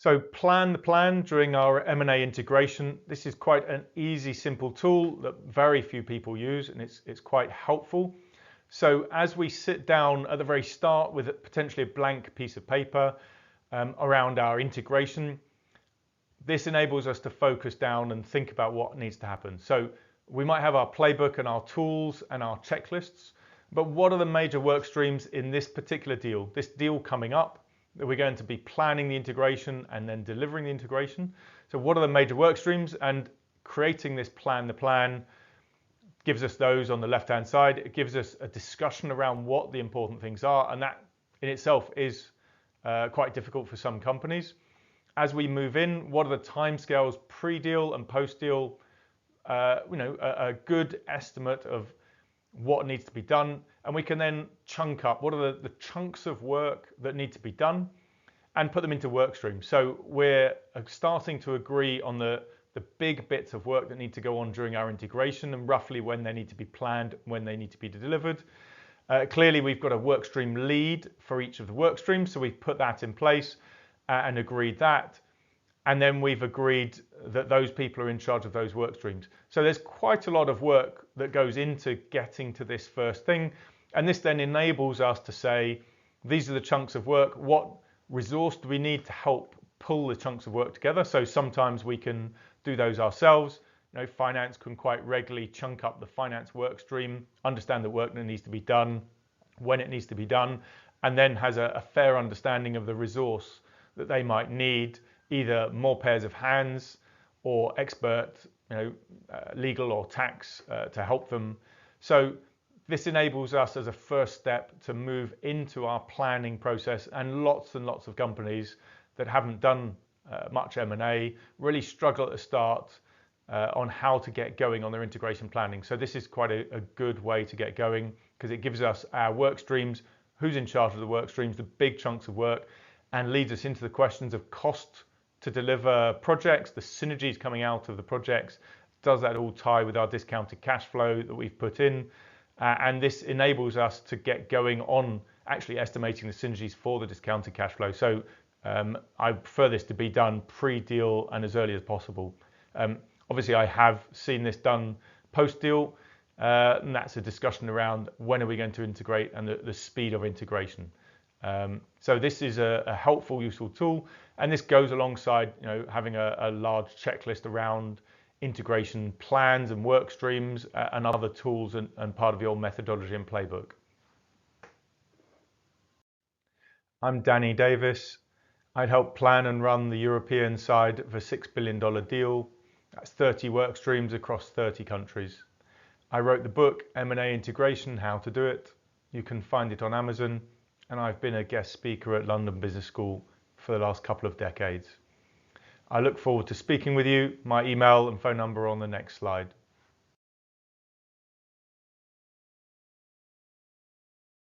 So plan the plan during our M&A integration. This is quite an easy, simple tool that very few people use, and it's quite helpful. So as we sit down at the very start with potentially a blank piece of paper around our integration, this enables us to focus down and think about what needs to happen. So we might have our playbook and our tools and our checklists, but what are the major work streams in this particular deal? This deal coming up, that we're going to be planning the integration and then delivering the integration. So what are the major work streams? And creating this plan, the plan gives us those on the left-hand side. It gives us a discussion around what the important things are, and that in itself is quite difficult for some companies. As we move in, what are the timescales pre-deal and post-deal? A good estimate of what needs to be done, and we can then chunk up what are the chunks of work that need to be done and put them into work streams. So we're starting to agree on the big bits of work that need to go on during our integration and roughly when they need to be planned, when they need to be delivered. Clearly we've got a work stream lead for each of the work streams, so we've put that in place and agreed that. And then we've agreed that those people are in charge of those work streams. So there's quite a lot of work that goes into getting to this first thing. And this then enables us to say, these are the chunks of work. What resource do we need to help pull the chunks of work together? So sometimes we can do those ourselves. Finance can quite regularly chunk up the finance work stream, understand the work that needs to be done, when it needs to be done, and then has a fair understanding of the resource that they might need, either more pairs of hands or expert, legal or tax to help them. So this enables us as a first step to move into our planning process, and lots of companies that haven't done much M&A really struggle at the start on how to get going on their integration planning. So this is quite a good way to get going because it gives us our work streams, who's in charge of the work streams, the big chunks of work, and leads us into the questions of cost to deliver projects, the synergies coming out of the projects. Does that all tie with our discounted cash flow that we've put in? And this enables us to get going on actually estimating the synergies for the discounted cash flow. So I prefer this to be done pre-deal and as early as possible. Obviously, I have seen this done post-deal, and that's a discussion around when are we going to integrate and the speed of integration. So this is a helpful, useful tool, and this goes alongside having a large checklist around integration plans and work streams and other tools and part of your methodology and playbook. I'm Danny Davis. I'd help plan and run the European side of a $6 billion deal. That's 30 work streams across 30 countries. I wrote the book M&A Integration, How to Do It. You can find it on Amazon, and I've been a guest speaker at London Business School for the last couple of decades. I look forward to speaking with you. My email and phone number are on the next slide.